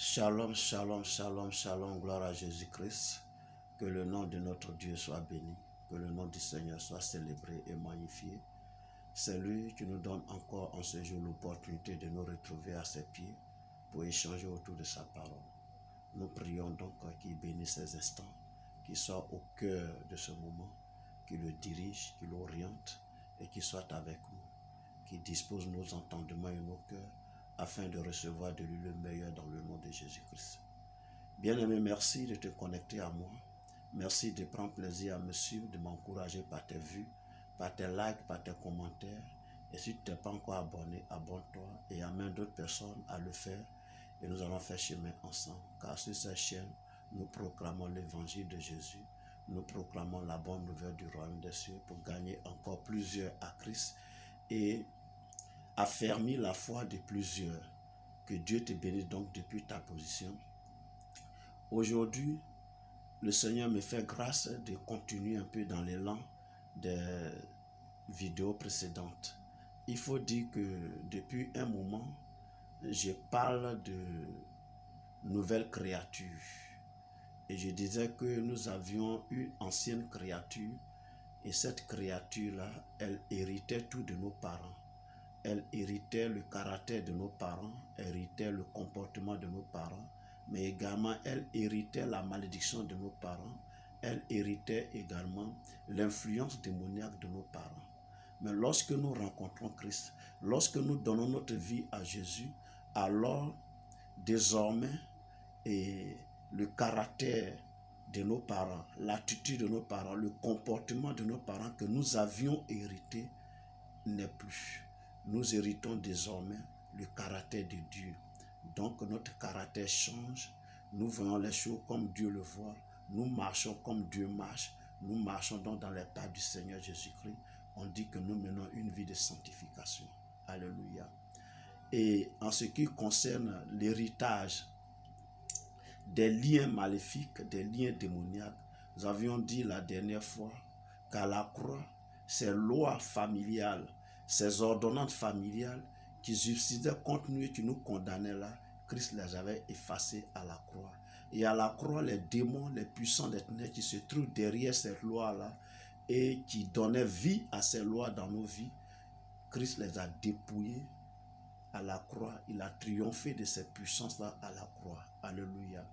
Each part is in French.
Shalom, shalom, shalom, shalom, gloire à Jésus-Christ. Que le nom de notre Dieu soit béni, que le nom du Seigneur soit célébré et magnifié. C'est lui qui nous donne encore en ce jour l'opportunité de nous retrouver à ses pieds pour échanger autour de sa parole. Nous prions donc qu'il bénisse ces instants, qu'il soit au cœur de ce moment, qu'il le dirige, qu'il l'oriente et qu'il soit avec nous, qu'il dispose nos entendements et nos cœurs afin de recevoir de lui le meilleur dans le nom de Jésus-Christ. Bien-aimé, merci de te connecter à moi. Merci de prendre plaisir à me suivre, de m'encourager par tes vues, par tes likes, par tes commentaires. Et si tu n'es pas encore abonné, abonne-toi et amène d'autres personnes à le faire. Et nous allons faire chemin ensemble. Car sur cette chaîne, nous proclamons l'évangile de Jésus. Nous proclamons la bonne nouvelle du royaume des cieux pour gagner encore plusieurs à Christ et affermir la foi de plusieurs. Que Dieu te bénisse donc depuis ta position. Aujourd'hui, le Seigneur me fait grâce de continuer un peu dans l'élan des vidéos précédentes. Il faut dire que depuis un moment, je parle de nouvelles créatures. Et je disais que nous avions une ancienne créature et cette créature-là, elle héritait tout de nos parents. Elle héritait le caractère de nos parents, héritait le comportement de nos parents, mais également elle héritait la malédiction de nos parents, elle héritait également l'influence démoniaque de nos parents. Mais lorsque nous rencontrons Christ, lorsque nous donnons notre vie à Jésus, alors désormais le caractère de nos parents, l'attitude de nos parents, le comportement de nos parents que nous avions hérité n'est plus. Nous héritons désormais le caractère de Dieu. Donc notre caractère change. Nous voyons les choses comme Dieu le voit. Nous marchons comme Dieu marche. Nous marchons donc dans les pas du Seigneur Jésus-Christ. On dit que nous menons une vie de sanctification. Alléluia. Et en ce qui concerne l'héritage des liens maléfiques, des liens démoniaques, nous avions dit la dernière fois qu'à la croix, ces lois familiales, ces ordonnances familiales qui subsistaient contre nous et qui nous condamnaient là, Christ les avait effacées à la croix. Et à la croix, les démons, les puissants des ténèbres qui se trouvent derrière ces lois-là et qui donnaient vie à ces lois dans nos vies, Christ les a dépouillés à la croix. Il a triomphé de ces puissances-là à la croix. Alléluia.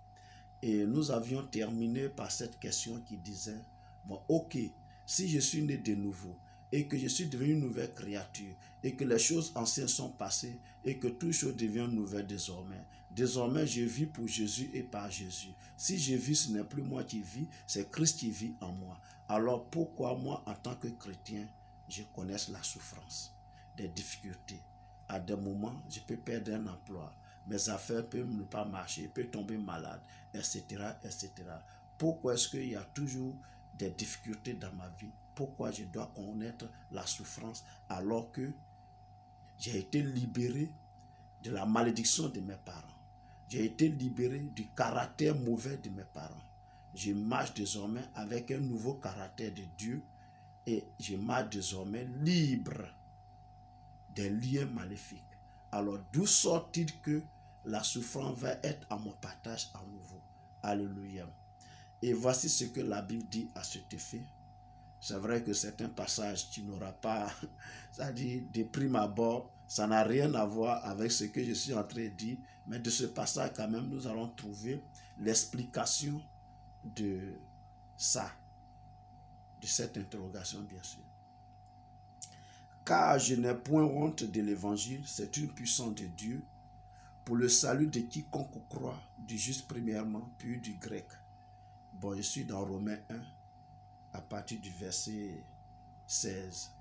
Et nous avions terminé par cette question qui disait, bon, ok, si je suis né de nouveau et que je suis devenu une nouvelle créature et que les choses anciennes sont passées et que toutes choses deviennent nouvelles désormais. Désormais, je vis pour Jésus et par Jésus. Si je vis, ce n'est plus moi qui vis, c'est Christ qui vit en moi. Alors pourquoi moi, en tant que chrétien, je connaisse la souffrance, des difficultés? À des moments, je peux perdre un emploi. Mes affaires peuvent ne pas marcher, je peux tomber malade, etc., etc. Pourquoi est-ce qu'il y a toujours des difficultés dans ma vie? Pourquoi je dois connaître la souffrance alors que j'ai été libéré de la malédiction de mes parents? J'ai été libéré du caractère mauvais de mes parents. Je marche désormais avec un nouveau caractère de Dieu et je marche désormais libre des liens maléfiques. Alors d'où sort-il que la souffrance va être à mon partage à nouveau? Alléluia. Et voici ce que la Bible dit à cet effet. C'est vrai que c'est un passage qui n'aura pas, c'est-à-dire de prime abord, ça n'a rien à voir avec ce que je suis en train de dire, mais de ce passage quand même, nous allons trouver l'explication de ça, de cette interrogation bien sûr. Car je n'ai point honte de l'évangile, c'est une puissance de Dieu pour le salut de quiconque croit, du juste premièrement, puis du grec. Bon, je suis dans Romains 1, à partir du verset 16.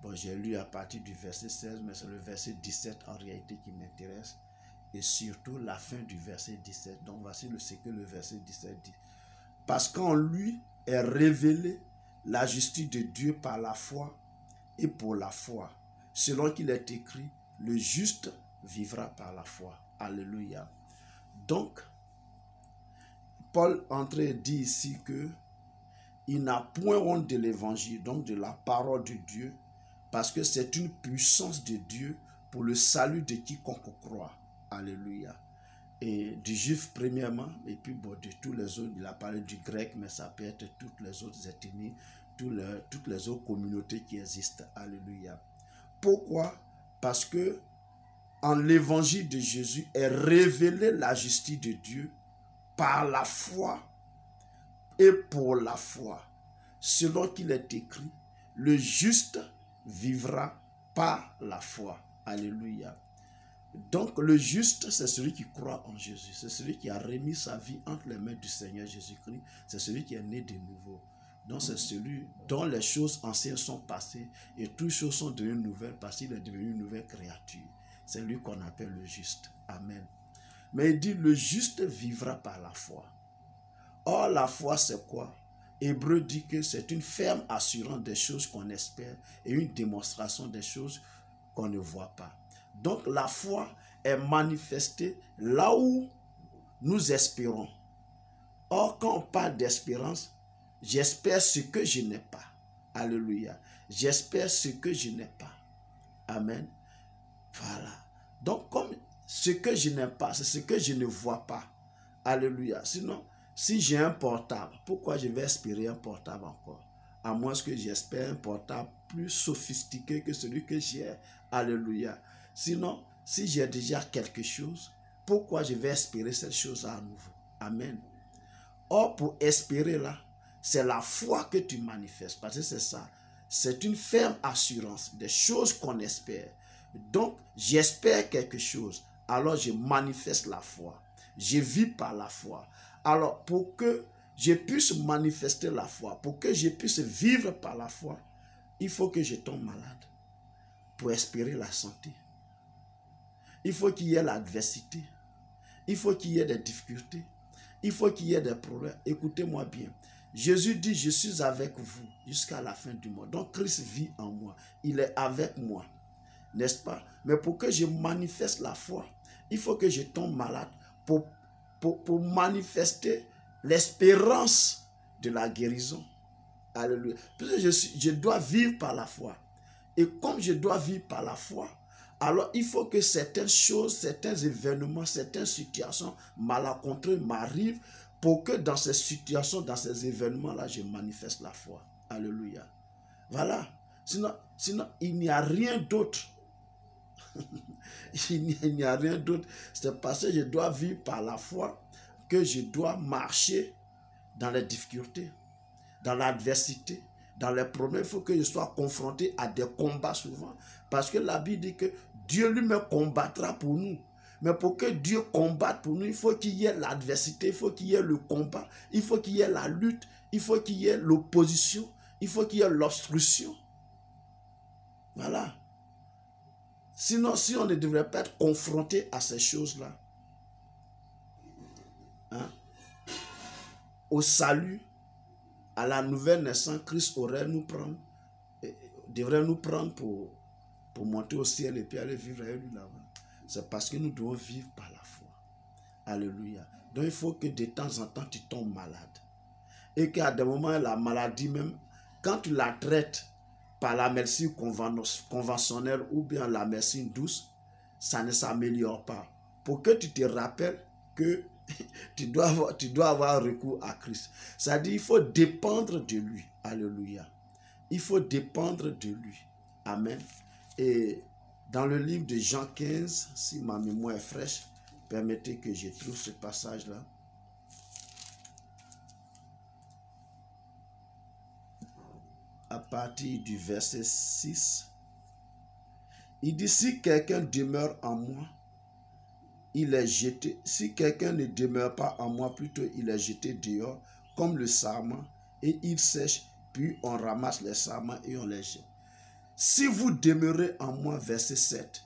Bon, j'ai lu à partir du verset 16, mais c'est le verset 17 en réalité qui m'intéresse. Et surtout la fin du verset 17. Donc voici ce que le verset 17 dit. Parce qu'en lui est révélée la justice de Dieu par la foi et pour la foi. Selon qu'il est écrit, le juste vivra par la foi. Alléluia. Donc, Paul dit ici que il n'a point honte de l'évangile, donc de la parole de Dieu, parce que c'est une puissance de Dieu pour le salut de quiconque croit. Alléluia. et du juif premièrement, et puis bon, de tous les autres, il a parlé du grec, mais ça peut être toutes les autres ethnies, toutes les autres communautés qui existent. Alléluia. Pourquoi? Parce que en l'évangile de Jésus est révélée la justice de Dieu par la foi et pour la foi. Selon qu'il est écrit, le juste vivra par la foi. Alléluia. Donc le juste, c'est celui qui croit en Jésus. C'est celui qui a remis sa vie entre les mains du Seigneur Jésus-Christ. C'est celui qui est né de nouveau. Donc c'est celui dont les choses anciennes sont passées et toutes choses sont devenues nouvelles parce qu'il est devenu une nouvelle créature. C'est lui qu'on appelle le juste. Amen. Mais il dit, le juste vivra par la foi. Or, la foi, c'est quoi? Hébreu dit que c'est une ferme assurance des choses qu'on espère et une démonstration des choses qu'on ne voit pas. Donc, la foi est manifestée là où nous espérons. Or, quand on parle d'espérance, j'espère ce que je n'ai pas. Alléluia. J'espère ce que je n'ai pas. Amen. Voilà. Donc, comme ce que je n'ai pas, c'est ce que je ne vois pas. Alléluia. Sinon, si j'ai un portable, pourquoi je vais espérer un portable encore? À moins que j'espère un portable plus sophistiqué que celui que j'ai. Alléluia. Sinon, si j'ai déjà quelque chose, pourquoi je vais espérer cette chose à nouveau? Amen. Or, pour espérer là, c'est la foi que tu manifestes. Parce que c'est ça. C'est une ferme assurance des choses qu'on espère. Donc, j'espère quelque chose. Alors, je manifeste la foi. Je vis par la foi. Alors, pour que je puisse manifester la foi, pour que je puisse vivre par la foi, il faut que je tombe malade pour espérer la santé. Il faut qu'il y ait l'adversité. Il faut qu'il y ait des difficultés. Il faut qu'il y ait des problèmes. Écoutez-moi bien. Jésus dit, je suis avec vous jusqu'à la fin du monde. Donc, Christ vit en moi. Il est avec moi. N'est-ce pas? Mais pour que je manifeste la foi, il faut que je tombe malade pour manifester l'espérance de la guérison. Alléluia. Parce que je dois vivre par la foi. Et comme je dois vivre par la foi, alors il faut que certaines choses, certains événements, certaines situations malencontreuses m'arrivent pour que dans ces situations, dans ces événements-là, je manifeste la foi. Alléluia. Voilà. Sinon il n'y a rien d'autre. Il n'y a rien d'autre. C'est parce que je dois vivre par la foi que je dois marcher dans les difficultés, dans l'adversité, dans les problèmes. Il faut que je sois confronté à des combats souvent. Parce que la Bible dit que Dieu lui-même combattra pour nous. Mais pour que Dieu combatte pour nous, il faut qu'il y ait l'adversité, il faut qu'il y ait le combat, il faut qu'il y ait la lutte, il faut qu'il y ait l'opposition, il faut qu'il y ait l'obstruction. Voilà. Sinon, si on ne devrait pas être confronté à ces choses-là, hein, au salut, à la nouvelle naissance, Christ devrait nous prendre pour monter au ciel et puis aller vivre avec lui là-bas. C'est parce que nous devons vivre par la foi. Alléluia. Donc il faut que de temps en temps tu tombes malade. Et qu'à des moments, la maladie même, quand tu la traites par la médecine conventionnelle ou bien la médecine douce, ça ne s'améliore pas. Pour que tu te rappelles que tu dois avoir recours à Christ. C'est-à-dire qu'il faut dépendre de lui. Alléluia. Il faut dépendre de lui. Amen. Et dans le livre de Jean 15, si ma mémoire est fraîche, permettez que je trouve ce passage-là. À partir du verset 6, il dit, si quelqu'un demeure en moi, il est jeté. Si quelqu'un ne demeure pas en moi, plutôt il est jeté dehors, comme le sarment, et il sèche, puis on ramasse les sarments et on les jette. Si vous demeurez en moi, verset 7,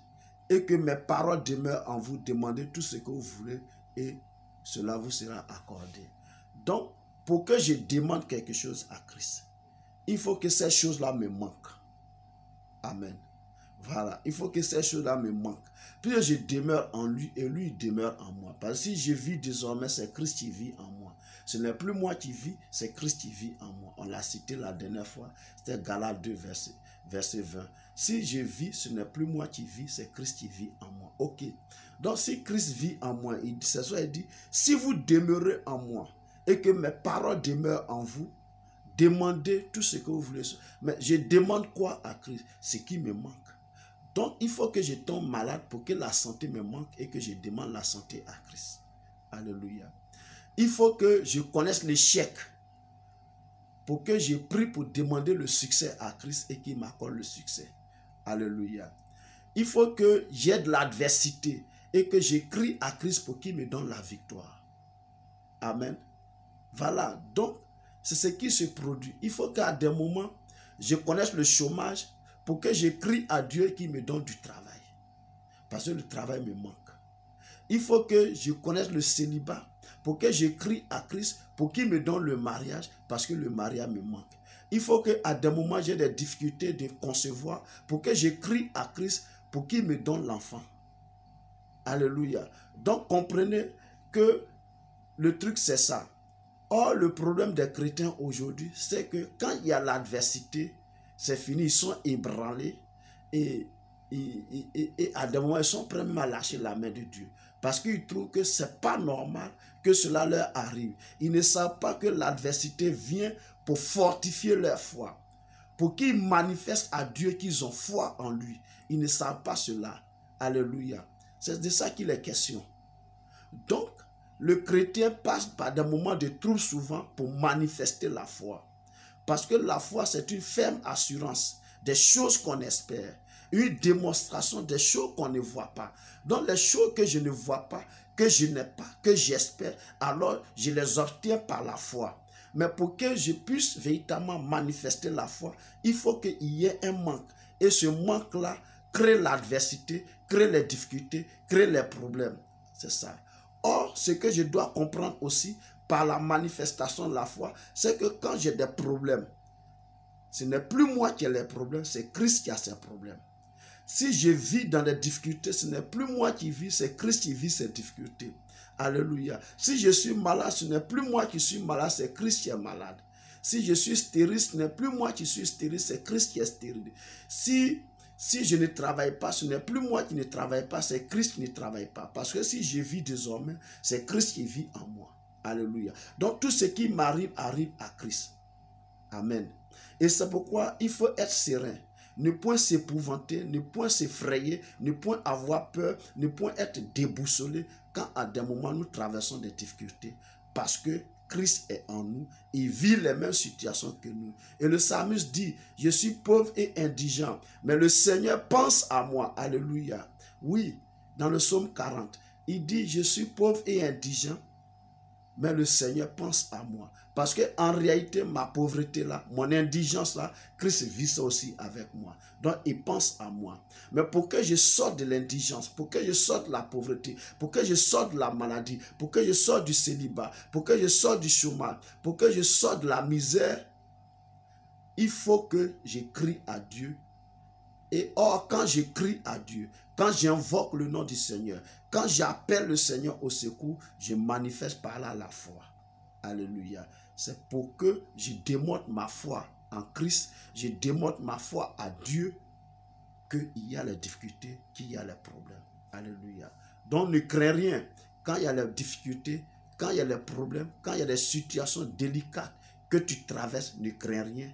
et que mes paroles demeurent en vous, demandez tout ce que vous voulez, et cela vous sera accordé. Donc, pour que je demande quelque chose à Christ, il faut que ces choses-là me manquent. Amen. Voilà, il faut que ces choses-là me manquent. Puis je demeure en lui et lui demeure en moi. Parce que si je vis désormais, c'est Christ qui vit en moi. Ce n'est plus moi qui vis, c'est Christ qui vit en moi. On l'a cité la dernière fois, c'était Galates 2, verset 20. Si je vis, ce n'est plus moi qui vis, c'est Christ qui vit en moi. Ok. Donc si Christ vit en moi, c'est ça il dit, si vous demeurez en moi et que mes paroles demeurent en vous, demandez tout ce que vous voulez. Mais je demande quoi à Christ? Ce qui me manque. Donc il faut que je tombe malade pour que la santé me manque et que je demande la santé à Christ. Alléluia. Il faut que je connaisse l'échec pour que je prie pour demander le succès à Christ et qu'il m'accorde le succès. Alléluia. Il faut que j'ai de l'adversité et que je crie à Christ pour qu'il me donne la victoire. Amen. Voilà. Donc, c'est ce qui se produit. Il faut qu'à des moments, je connaisse le chômage pour que je crie à Dieu qu'il me donne du travail. Parce que le travail me manque. Il faut que je connaisse le célibat pour que je crie à Christ pour qu'il me donne le mariage parce que le mariage me manque. Il faut qu'à des moments, j'ai des difficultés de concevoir pour que je crie à Christ pour qu'il me donne l'enfant. Alléluia. Donc, comprenez que le truc, c'est ça. Or, le problème des chrétiens aujourd'hui, c'est que quand il y a l'adversité, c'est fini, ils sont ébranlés et à des moments, ils sont prêts même à lâcher la main de Dieu. Parce qu'ils trouvent que ce n'est pas normal que cela leur arrive. Ils ne savent pas que l'adversité vient pour fortifier leur foi. Pour qu'ils manifestent à Dieu qu'ils ont foi en lui. Ils ne savent pas cela. Alléluia. C'est de ça qu'il est question. Donc, le chrétien passe par des moments de trouble souvent pour manifester la foi. Parce que la foi, c'est une ferme assurance des choses qu'on espère. Une démonstration des choses qu'on ne voit pas. Donc les choses que je ne vois pas, que je n'ai pas, que j'espère, alors je les obtiens par la foi. Mais pour que je puisse véritablement manifester la foi, il faut qu'il y ait un manque. Et ce manque-là crée l'adversité, crée les difficultés, crée les problèmes. C'est ça. Or, ce que je dois comprendre aussi par la manifestation de la foi, c'est que quand j'ai des problèmes, ce n'est plus moi qui ai les problèmes, c'est Christ qui a ses problèmes. Si je vis dans des difficultés, ce n'est plus moi qui vis, c'est Christ qui vit ces difficultés. Alléluia. Si je suis malade, ce n'est plus moi qui suis malade, c'est Christ qui est malade. Si je suis stérile, ce n'est plus moi qui suis stérile, c'est Christ qui est stérile. Si je ne travaille pas, ce n'est plus moi qui ne travaille pas, c'est Christ qui ne travaille pas. Parce que si je vis désormais, c'est Christ qui vit en moi. Alléluia. Donc tout ce qui m'arrive, arrive à Christ. Amen. Et c'est pourquoi il faut être serein. Ne point s'épouvanter, ne point s'effrayer, ne point avoir peur, ne point être déboussolé quand à des moments nous traversons des difficultés. Parce que Christ est en nous, il vit les mêmes situations que nous. Et le psalmiste dit, je suis pauvre et indigent, mais le Seigneur pense à moi. Alléluia. Oui, dans le psaume 40, il dit, je suis pauvre et indigent, mais le Seigneur pense à moi. Parce qu'en réalité, ma pauvreté là, mon indigence là, Christ vit ça aussi avec moi. Donc, il pense à moi. Mais pour que je sorte de l'indigence, pour que je sorte de la pauvreté, pour que je sorte de la maladie, pour que je sorte du célibat, pour que je sorte du chômage, pour que je sorte de la misère, il faut que je crie à Dieu. Et or, quand je crie à Dieu, quand j'invoque le nom du Seigneur, quand j'appelle le Seigneur au secours, je manifeste par là la foi. Alléluia. C'est pour que je démontre ma foi en Christ, je démontre ma foi à Dieu, qu'il y a les difficultés, qu'il y a les problèmes. Alléluia. Donc ne crains rien. Quand il y a les difficultés, quand il y a les problèmes, quand il y a des situations délicates que tu traverses, ne crains rien.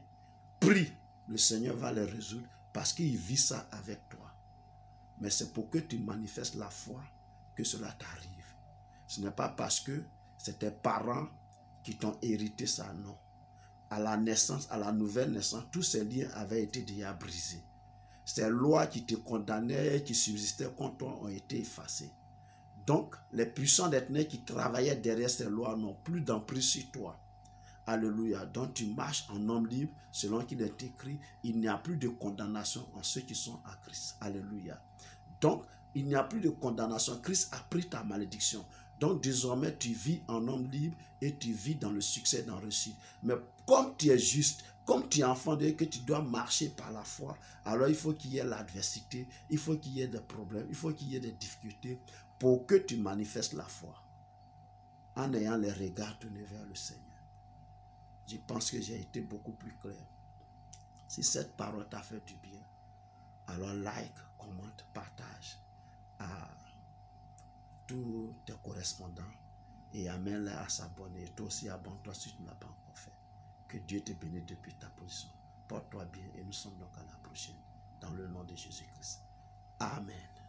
Prie, le Seigneur va les résoudre parce qu'il vit ça avec toi. Mais c'est pour que tu manifestes la foi que cela t'arrive. Ce n'est pas parce que c'est tes parents qui t'ont hérité ça, non. À la naissance, à la nouvelle naissance, tous ces liens avaient été déjà brisés. Ces lois qui te condamnaient, qui subsistaient contre toi ont été effacées. Donc, les puissants d'éternel qui travaillaient derrière ces lois n'ont plus d'emprise sur toi. Alléluia. Donc tu marches en homme libre, selon qu'il est écrit, il n'y a plus de condamnation en ceux qui sont à Christ. Alléluia. Donc, il n'y a plus de condamnation. Christ a pris ta malédiction. Donc, désormais, tu vis en homme libre et tu vis dans le succès, dans le réussite. Mais comme tu es juste, comme tu es enfant de Dieu, que tu dois marcher par la foi, alors il faut qu'il y ait l'adversité, il faut qu'il y ait des problèmes, il faut qu'il y ait des difficultés pour que tu manifestes la foi en ayant les regards tournés vers le Seigneur. Je pense que j'ai été beaucoup plus clair. Si cette parole t'a fait du bien, alors like, commente, partage à tous tes correspondants et amène-les à s'abonner. Toi aussi, abonne-toi si tu ne l'as pas encore fait. Que Dieu te bénisse depuis ta position. Porte-toi bien et nous sommes donc à la prochaine. Dans le nom de Jésus-Christ. Amen.